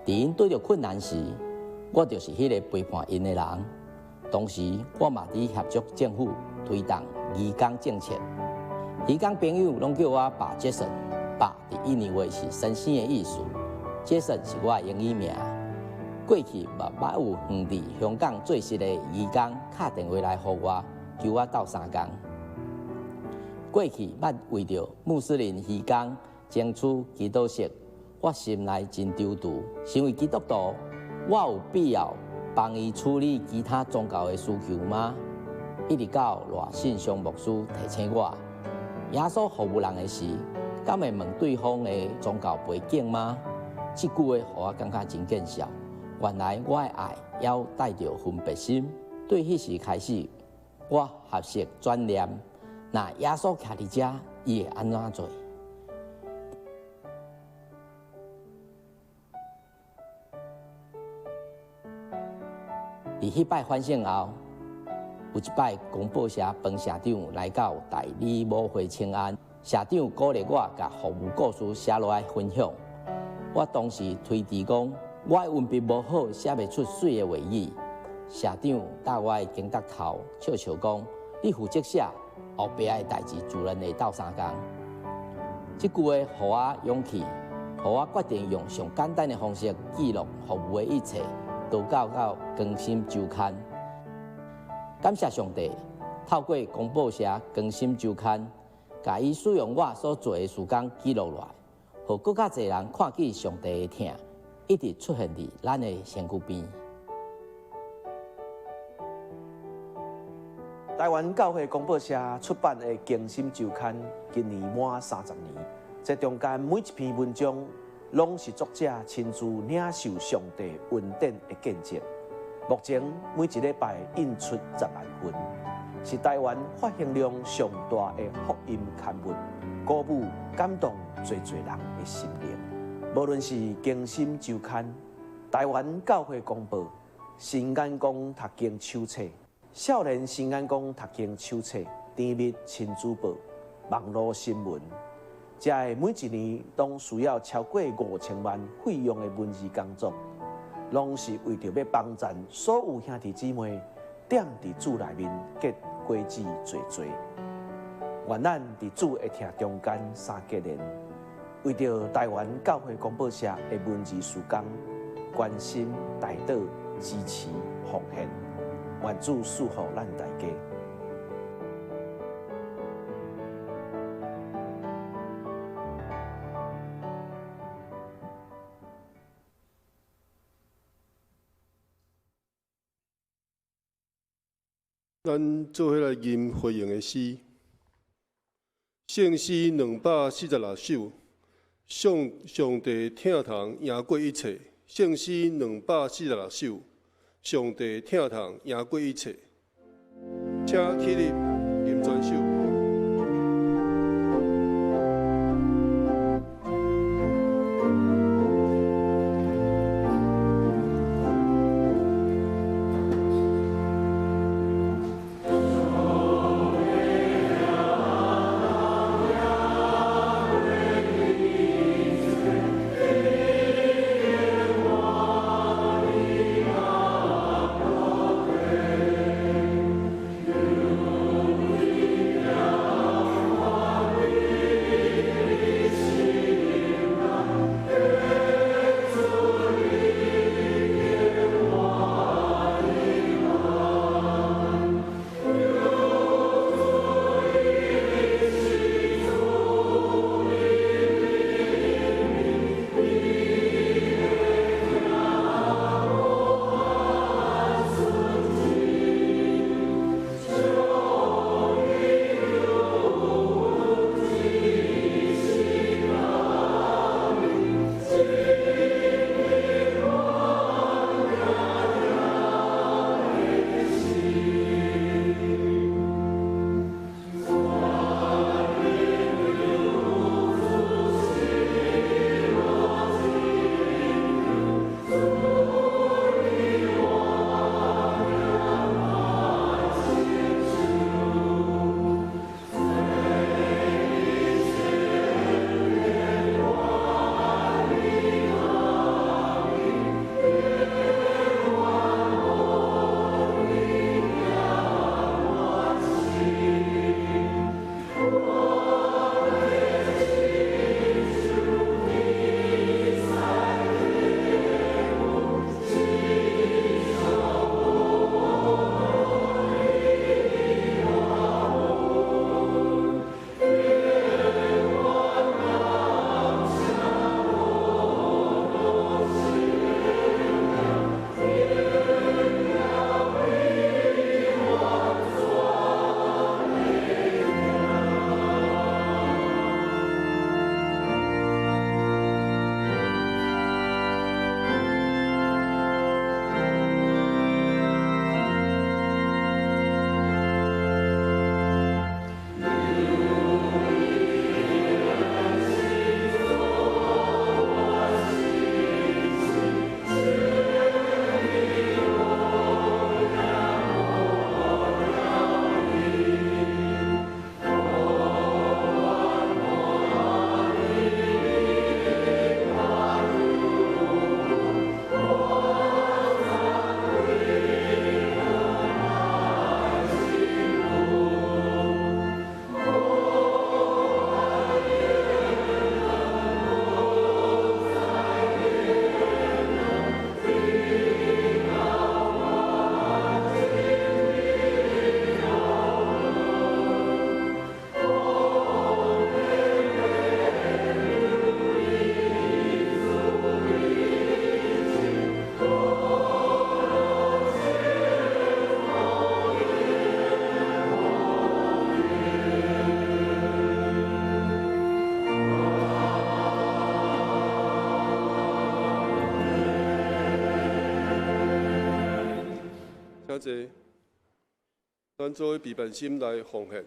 伫因对着困难时，我就是迄个陪伴因的人。同时，我嘛伫协助政府推动渔工政策。渔工朋友拢叫我爸杰森，爸伫印尼话是新生的意思，杰森是我的英语名。过去捌有远伫香港做事的渔工打电话来互我，求我斗相共。过去捌为着穆斯林渔工争取基督息，我心内真丢毒。身为基督徒，我有必要帮伊处理其他宗教的需求吗？一直到赖信箱牧师提醒我，耶稣服务人的时，敢会问对方的宗教背景吗？这句话互我感觉真见效。原来我的爱要带着分别心，对迄时开始，我学习转念，那耶稣徛伫遮，伊会安怎做？伫迄摆反省后，有一摆公报社分社长来到大理舞会请安，社长鼓励我甲服务故事写落来分享。我当时推辞讲。我的文笔无好，写袂出水的话语。社长搭我的肩胛头，笑笑讲：“你负责写，后壁的代志自然会斗相共。”这句话互我勇气，互我决定用上简单的方式记录服务的一切，都到更新周刊。感谢上帝，透过公报社更新周刊，甲伊使用我所做的事工记录落来，互更较侪人看见上帝的疼。一直出现伫咱的身躯边。台湾教会公报社出版的《更新周刊》今年满30年，这中间每一篇文章，拢是作者亲自领受上帝恩典的见证。目前每一礼拜印出10万份，是台湾发行量上大的福音刊物。鼓舞感动最人的心灵。无论是《经心周刊》、台湾教会公报、新眼光读经手册、少年新眼光读经手册、甜蜜亲子报、网络新闻，这每一年都需要超过5000万费用的文字工作，拢是为着要帮助所有兄弟姊妹踮伫主内面结果子做做。愿咱伫主的听中间三结连，为着台湾教会公报社的文字事工，关心、带导、支持、奉献，愿主赐福咱大家。咱做伙来吟回应的诗，圣诗246首，上帝疼痛赢过一切。圣诗246首，上帝疼痛赢过一切。请起立吟全首。请坐，咱做伙备办心来奉献。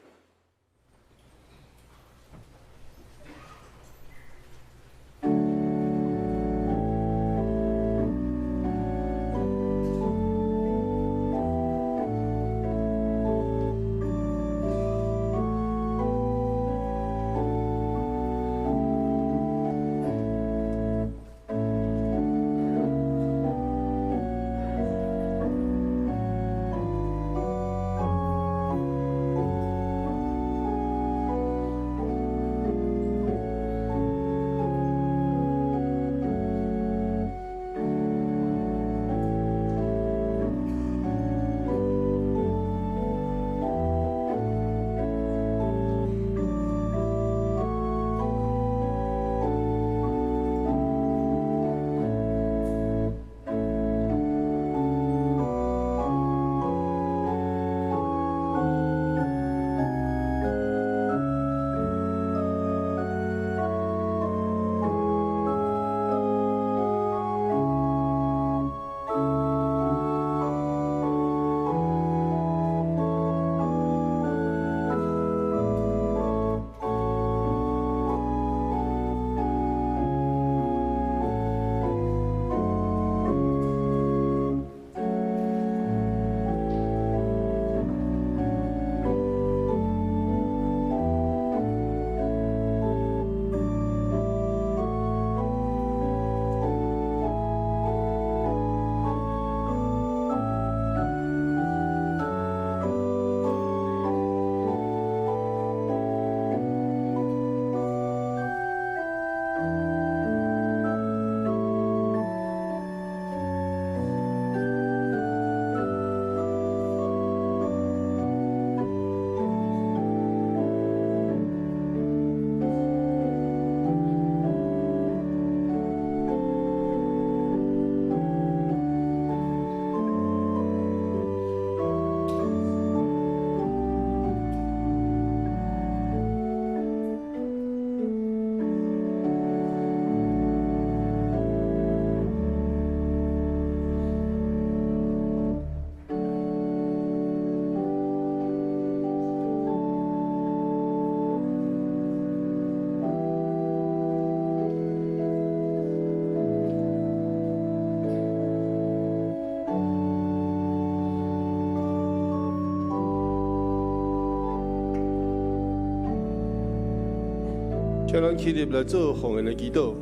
请咱起立来做奉献的祈祷。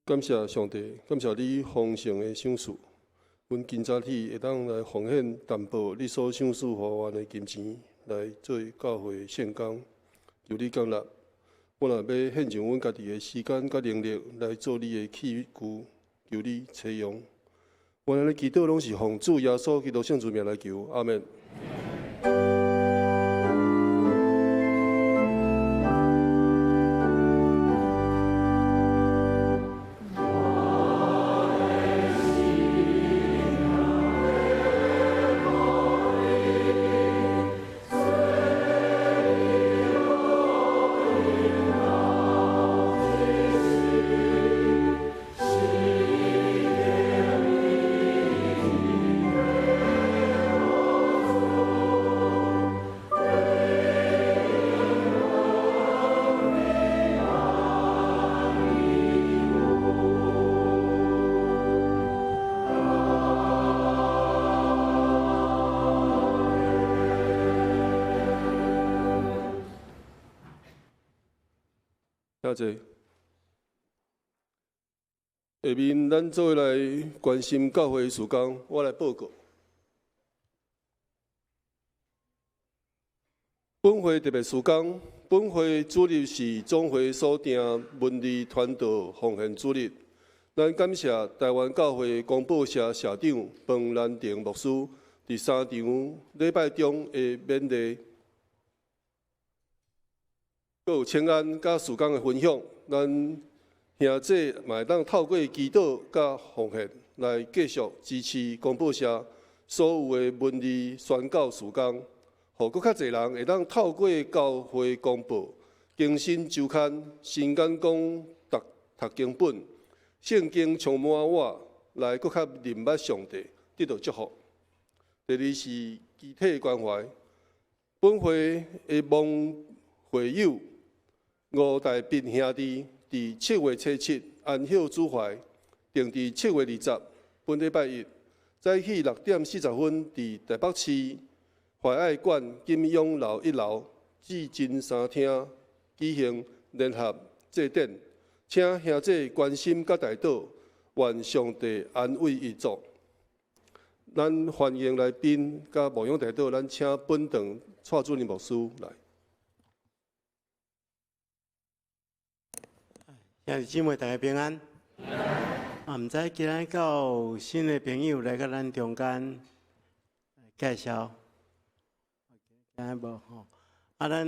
感谢上帝，感谢你丰盛的赏赐。阮今早起会当来奉献淡薄你所赏赐予阮的金钱，来做教会献工，求你降纳。我若要献上阮家己的时间甲能力来做你的器具，求你采用。我咱的祈祷拢是奉主耶稣基督圣主名来求，阿门。谢谢。下面咱做来关心教会事工，我来报告。本会特别事工，本会主日是总会所定文理传道奉献主日。咱感谢台湾教会广播社社长彭兰定牧师第3场礼拜中的勉励。阁有请安甲事工的分享，咱兄弟嘛会当透过祈祷甲奉献来继续支持广播社所有的文理宣教事工，互阁较侪人会当透过教会广播、更新周刊、新眼光读经本、圣经充满我来阁较认捌上帝，得到祝福。第二是集体关怀，本会的望会友。吴大斌兄弟伫7月7日安享主怀，定伫7月20本礼拜一早起6点40分伫台北市怀爱馆金永楼1楼至真三厅举行联合祭典，请兄弟关心甲代祷，愿上帝安慰伊族。咱欢迎来宾甲牧养代祷，咱请本堂蔡主任牧师来。兄弟姊妹，大家平安。毋知今仔有新的朋友来到咱中间介绍，今仔无吼。咱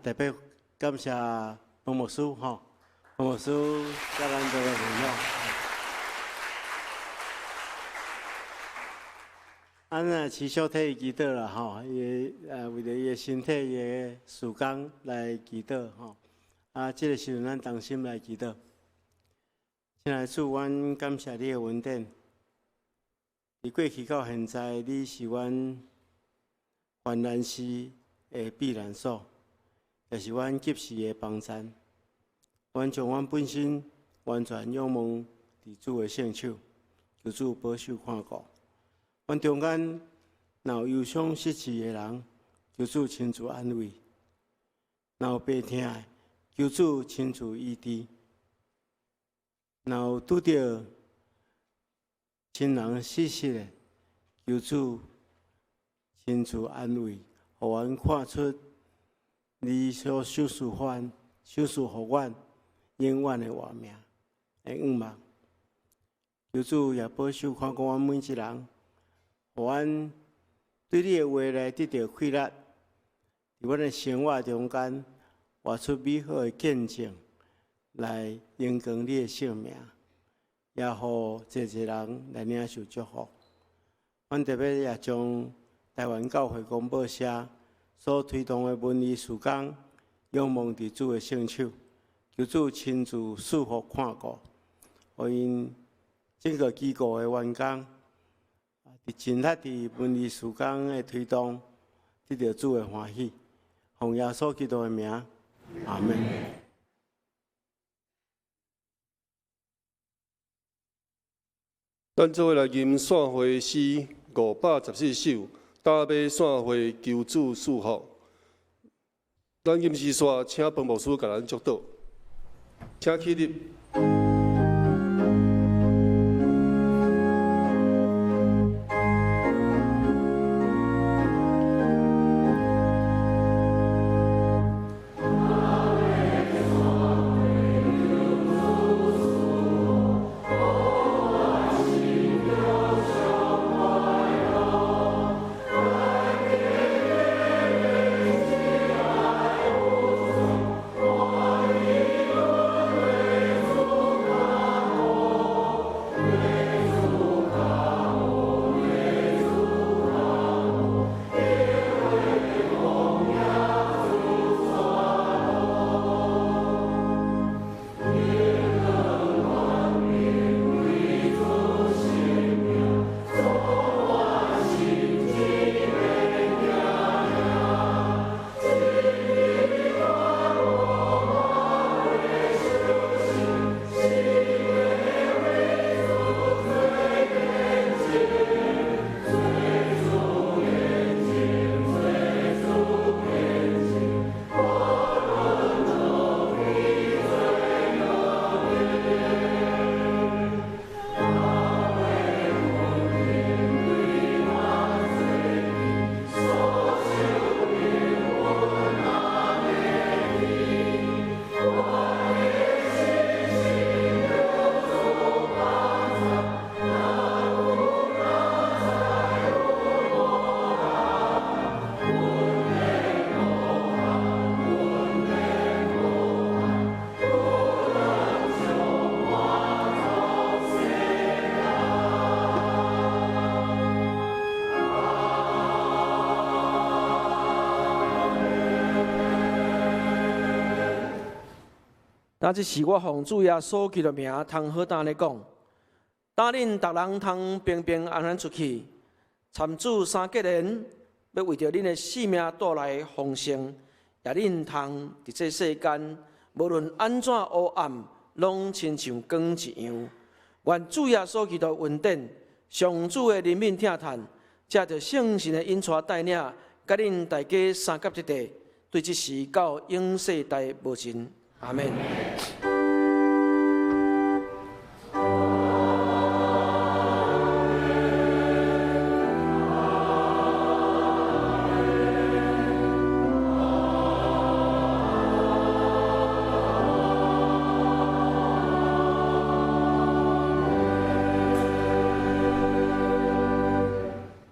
特别感谢彭牧师吼，彭牧师甲咱做个分享。持续替伊祈祷啦吼，伊为着伊的身体、伊的事工来祈祷吼。这个时阵咱同心来祈祷。亲爱的主，阮感谢你的恩典。伫过去到现在，你是阮患难时的避难所，也是阮及时的帮衬。阮将阮本身完全仰望伫主的圣手，求主保守看顾。阮中间若有忧伤失志的人，求主亲自安慰；若有病痛的，求主亲自医治，若有拄着亲人逝世的，求主亲自安慰，互阮看出你所手术予阮永远的活命的愿望。求主也保守看顾阮每一人，互阮对你的话来得到快乐，伫阮的生活中间。活出美好的见证，来荣光你的性命，也互侪人来领受祝福。阮特别也将台湾教会广播社所推动的文理事工，仰望伫主的圣手，求主亲自赐福看顾，互因整个机构的员工，尽力伫文理事工的推动，得到主的欢喜。奉耶稣基督的名。阿门。咱做伙来吟线会诗514首，搭马线会求主赐福。咱今时煞请彭牧师甲咱祝祷，请起立。那这是我奉主耶稣基督名，通好胆咧讲，带恁逐人通平平安安出去，参主三结连，要为着恁的性命带来丰盛，也恁通伫这世间，无论安怎黑暗，拢亲像光一样。愿主耶稣基督恩典，上主的怜悯疼叹，借着圣神的引带带领，甲恁大家三甲一地，对这事到永世代无尽。阿门。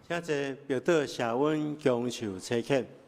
请坐，表导谢阮强求车客。